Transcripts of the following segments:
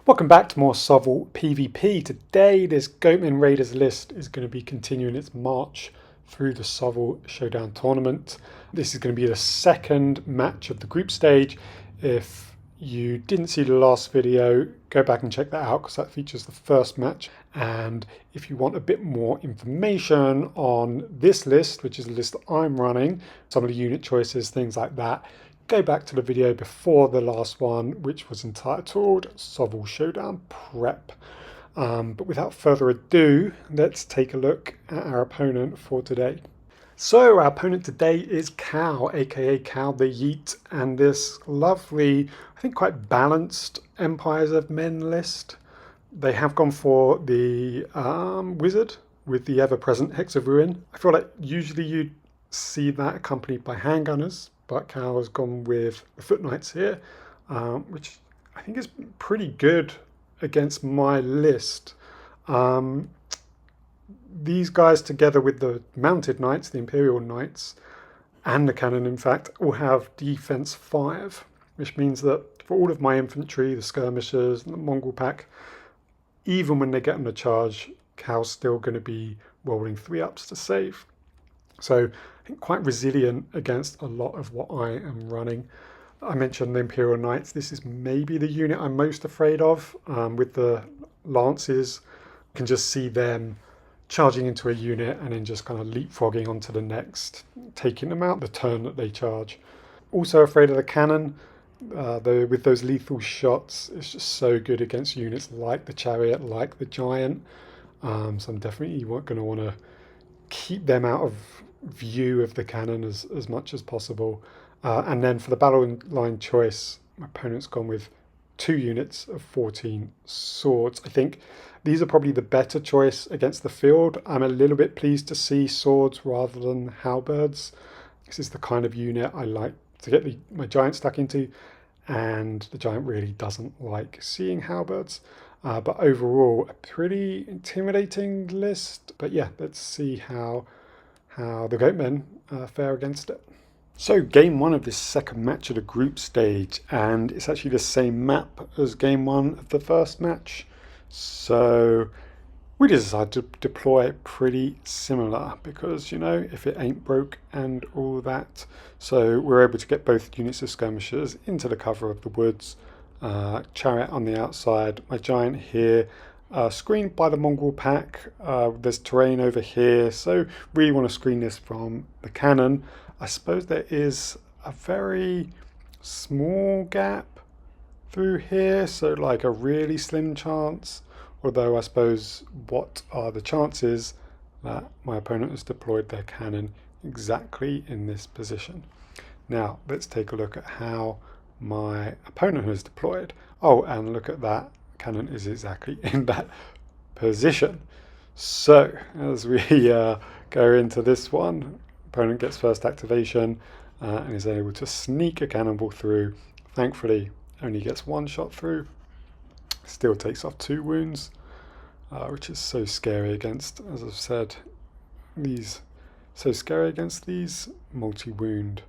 Welcome back to more SOVL PvP. Today this Goatmen Raiders list is going to be continuing its march through the SOVL Showdown tournament. This is going to be the second match of the group stage. If you didn't see the last video, go back and check that out because that features the first match. And if you want a bit more information on this list, which is the list that I'm running, some of the unit choices, things like that, go back to the video before the last one, which was entitled SOVL Showdown Prep. But without further ado, let's take a look at our opponent for today. So our opponent today is Cal, aka Cal the Yeet, and this lovely, I think quite balanced Empires of Men list. They have gone for the Wizard with the ever-present Hex of Ruin. I feel like usually you'd see that accompanied by handgunners, but Cal has gone with the Foot Knights here, which I think is pretty good against my list. These guys, together with the Mounted Knights, the Imperial Knights, and the Cannon, in fact, will have defense 5, which means that for all of my infantry, the skirmishers, and the Mongol pack, even when they get on the charge, Cal's still going to be rolling 3-ups to save. So I think quite resilient against a lot of what I am running. I mentioned the Imperial Knights. This is maybe the unit I'm most afraid of. With the Lances, you can just see them charging into a unit and then just kind of leapfrogging onto the next, taking them out the turn that they charge. Also afraid of the Cannon. With those lethal shots, it's just so good against units like the Chariot, like the Giant. So I'm definitely going to want to keep them out of view of the Cannon as much as possible. And then for the battle line choice, my opponent's gone with 2 units of 14 swords. I think these are probably the better choice against the field. I'm a little bit pleased to see swords rather than halberds. This is the kind of unit I like to get my Giant stuck into, and the Giant really doesn't like seeing halberds. But overall, a pretty intimidating list. But yeah, let's see how the Goatmen fare against it. So game 1 of this second match of the group stage, and it's actually the same map as game 1 of the first match. So we decided to deploy pretty similar because, you know, if it ain't broke and all that. So we're able to get both units of skirmishers into the cover of the woods. Chariot on the outside, my Giant here, screened by the Mongol pack. There's terrain over here, so really want to screen this from the Cannon. I suppose there is a very small gap through here, so like a really slim chance, although I suppose what are the chances that my opponent has deployed their Cannon exactly in this position. Now let's take a look at how my opponent has deployed. Oh, and look at that, Cannon is exactly in that position. So as we go into this one, opponent gets first activation and is able to sneak a cannonball through. Thankfully only gets 1 shot through, still takes off 2 wounds, which is so scary against, as I've said, these multi-wound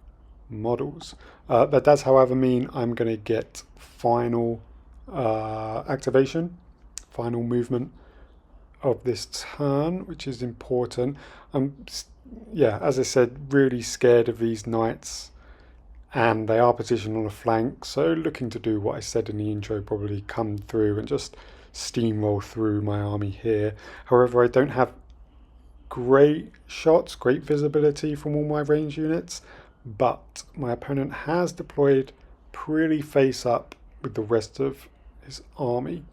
models. That does, however, mean I'm going to get final activation, final movement of this turn, which is important. Yeah, as I said, really scared of these knights, and they are positioned on a flank, so looking to do what I said in the intro, probably come through and just steamroll through my army here. However, I don't have great shots, great visibility from all my range units, but my opponent has deployed pretty face up with the rest of his army,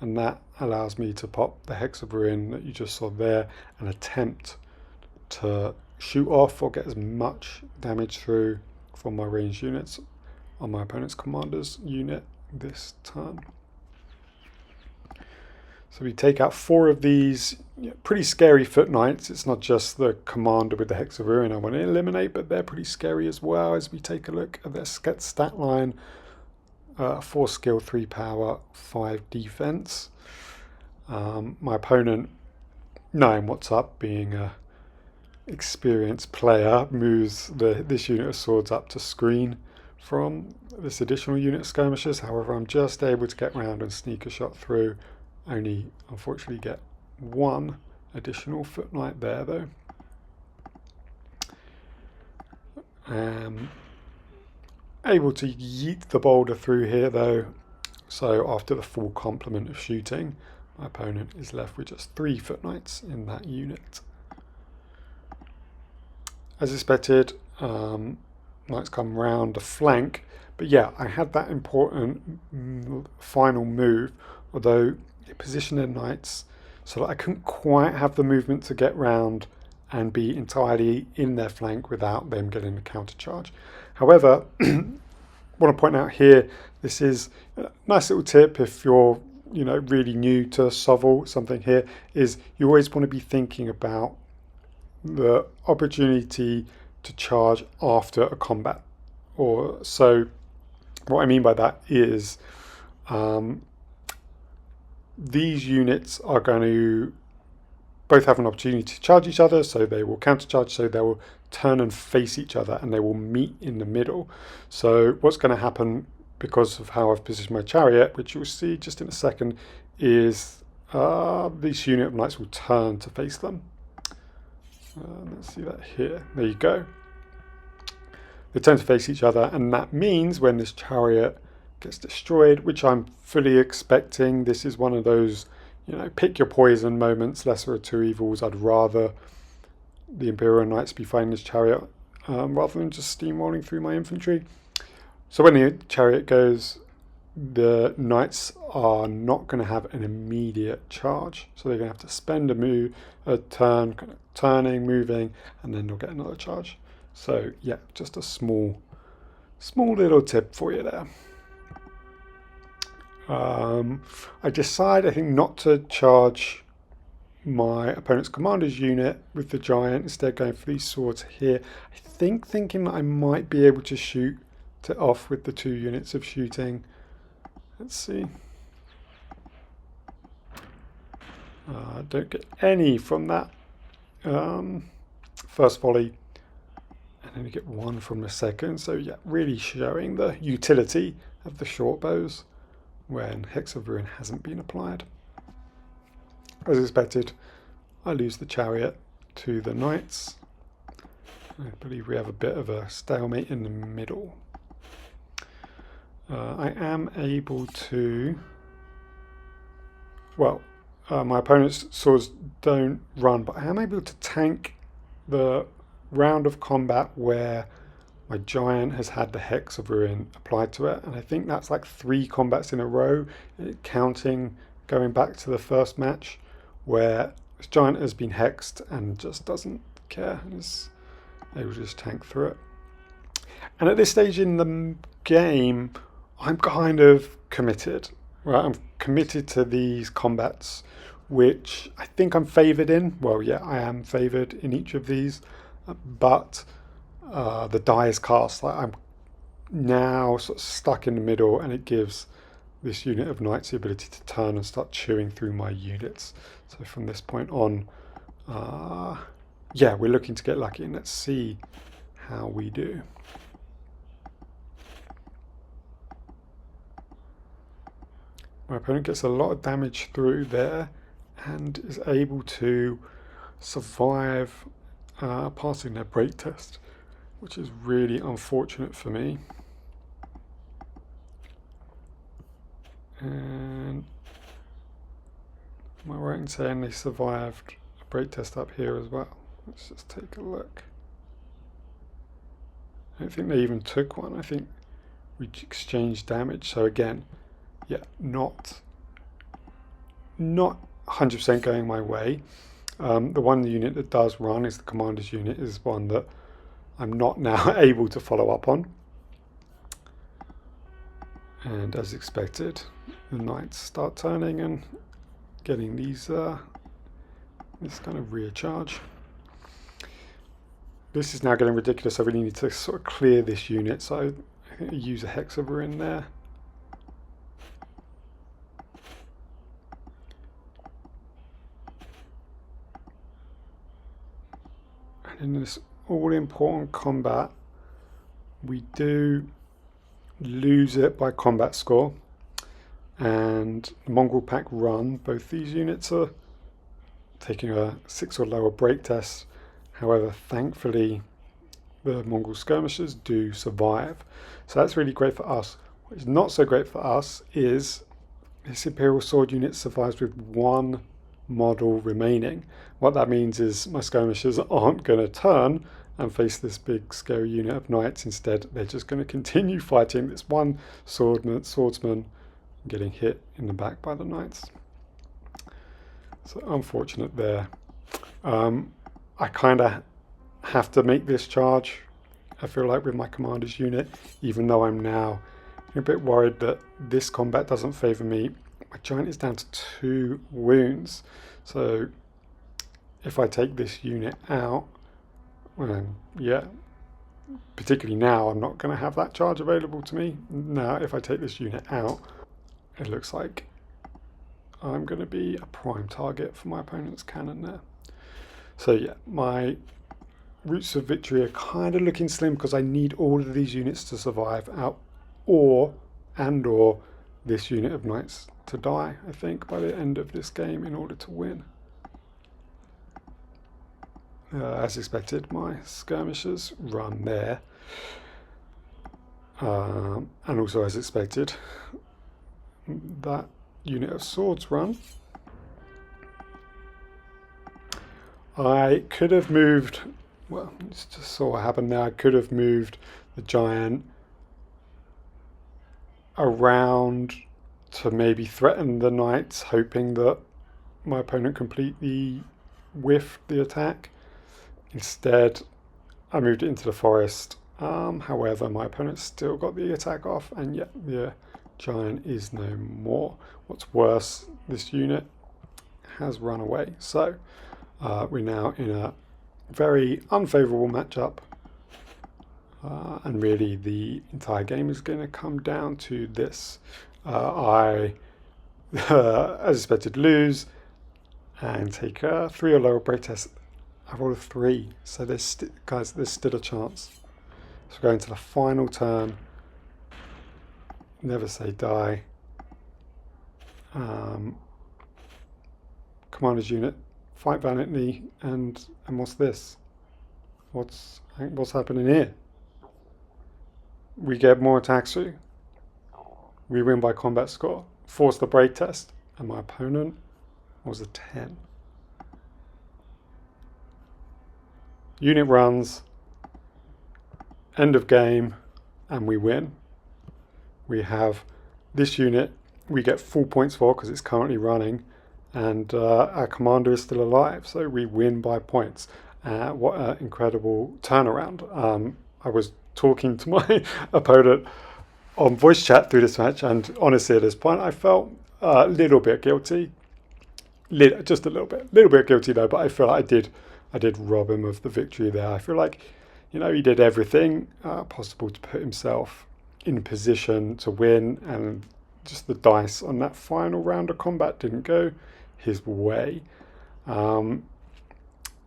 and that allows me to pop the Hex of Ruin that you just saw there and attempt to shoot off or get as much damage through from my ranged units on my opponent's commander's unit this turn. So we take out 4 of these pretty scary Foot Knights. It's not just the commander with the Hex of Ruin I want to eliminate, but they're pretty scary as well as we take a look at their stat line. 4 skill, 3 power, 5 defense. My opponent, knowing what's up, being a experienced player, moves this unit of swords up to screen from this additional unit of skirmishers. However, I'm just able to get round and sneak a shot through. Only, unfortunately, get one additional foot knight there, though. Able to yeet the boulder through here, though. So after the full complement of shooting, my opponent is left with just 3 foot knights in that unit. As expected, knights come round the flank, but yeah, I had that important final move, although it positioned the knights so that I couldn't quite have the movement to get round and be entirely in their flank without them getting the counter charge. However, I want to point out here, this is a nice little tip if you're really new to SOVL. Something here is you always want to be thinking about the opportunity to charge after a combat. So what I mean by that is these units are going to both have an opportunity to charge each other, so they will countercharge, so they will turn and face each other and they will meet in the middle. So what's going to happen, because of how I've positioned my chariot, which you'll see just in a second, is this unit of knights will turn to face them. Let's see that here. There you go. They turn to face each other, and that means when this chariot gets destroyed, which I'm fully expecting, this is one of those pick your poison moments, lesser of two evils. I'd rather the Imperial Knights be fighting this chariot rather than just steamrolling through my infantry. So when the chariot goes, the knights are not going to have an immediate charge. So they're going to have to spend a turn, kind of turning, moving, and then they'll get another charge. So yeah, just a small little tip for you there. I decide, I think, not to charge my opponent's commander's unit with the giant, instead going for these swords here. I think thinking that I might be able to shoot it off with the 2 units of shooting. Let's see. Don't get any from that first volley, and then you get 1 from the second. So yeah, really showing the utility of the short bows when Hex of Ruin hasn't been applied. As expected, I lose the chariot to the knights. I believe we have a bit of a stalemate in the middle. I am able to, well, my opponent's swords don't run, but I am able to tank the round of combat where my giant has had the Hex of Ruin applied to it, and I think that's like 3 combats in a row, counting going back to the first match where this giant has been hexed and just doesn't care and is able to just tank through it. And at this stage in the game, I'm kind of committed, right? I'm committed to these combats, which I think I'm favoured in. Well, yeah, I am favoured in each of these, but the die is cast. Like, I'm now sort of stuck in the middle, and it gives this unit of knights the ability to turn and start chewing through my units. So from this point on, yeah, we're looking to get lucky, and let's see how we do. My opponent gets a lot of damage through there and is able to survive passing their break test, which is really unfortunate for me. And am I right in saying they survived a break test up here as well? Let's just take a look. I don't think they even took one. I think we exchanged damage. So again, yeah, not 100% going my way. The one unit that does run is the commander's unit, is one that I'm not now able to follow up on. And as expected, the knights start turning and getting these this kind of rear charge. This is now getting ridiculous. I really need to sort of clear this unit, so I think I use a Hex over in there. And in this all-important combat, we do lose it by combat score, and the Mongol pack run. Both these units are taking a 6 or lower break test. However, thankfully, the Mongol skirmishers do survive. So that's really great for us. What is not so great for us is this Imperial Sword unit survives with 1 model remaining. What that means is my skirmishers aren't going to turn and face this big scary unit of knights. Instead, they're just going to continue fighting this one swordsman getting hit in the back by the knights. So unfortunate there. I kind of have to make this charge, I feel like, with my commander's unit, even though I'm now a bit worried that this combat doesn't favour me. My giant is down to 2 wounds, so if I take this unit out, yeah, particularly now, I'm not going to have that charge available to me. Now, if I take this unit out, it looks like I'm going to be a prime target for my opponent's cannon there. So yeah, my routes of victory are kind of looking slim because I need all of these units to survive out, or this unit of knights to die, I think, by the end of this game in order to win. As expected, my skirmishers run there. And also, as expected, that unit of swords run. I could have moved, well, it's just saw what happened there. I could have moved the giant around to maybe threaten the knights, hoping that my opponent completely whiffed the attack. Instead, I moved it into the forest. However, my opponent still got the attack off, and yet the giant is no more. What's worse, this unit has run away. So we're now in a very unfavourable matchup, and really the entire game is going to come down to this. I, as expected, lose and take a 3 or lower break test. I rolled a 3, so there's still a chance. So going to the final turn. Never say die. Commander's unit, fight valiantly, and what's this? What's happening here? We get more attacks through. We win by combat score. Force the break test, and my opponent was a 10. Unit runs, end of game, and we win. We have this unit, we get full points for because it's currently running, and our commander is still alive, so we win by points. What an incredible turnaround. I was talking to my opponent on voice chat through this match, and honestly at this point I felt a little bit guilty. Just a little bit guilty though, but I feel like I did rob him of the victory there. I feel like, he did everything possible to put himself in position to win, and just the dice on that final round of combat didn't go his way.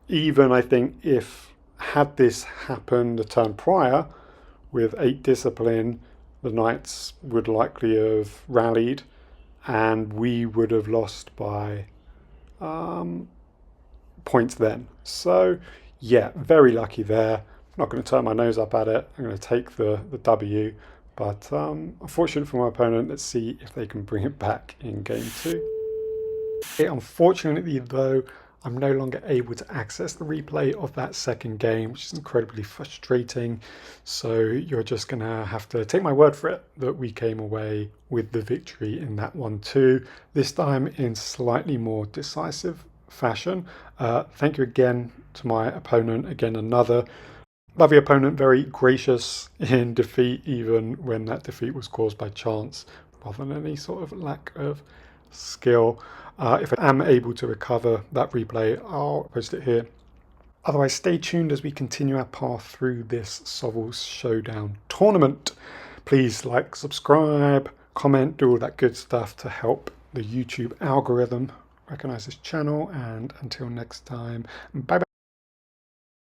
Even I think if had this happened the turn prior with 8 discipline, the knights would likely have rallied and we would have lost by points then. So yeah, very lucky there. I'm not going to turn my nose up at it. I'm going to take the W, but unfortunate for my opponent. Let's see if they can bring it back in game 2. Unfortunately though, I'm no longer able to access the replay of that second game, which is incredibly frustrating. So you're just going to have to take my word for it that we came away with the victory in that one too, this time in slightly more decisive fashion. Thank you again to my opponent. Again, another lovely opponent, very gracious in defeat, even when that defeat was caused by chance rather than any sort of lack of skill. If I am able to recover that replay, I'll post it here. Otherwise, stay tuned as we continue our path through this SOVL Showdown tournament. Please like, subscribe, comment, do all that good stuff to help the YouTube algorithm recognize this channel. And until next time, bye bye.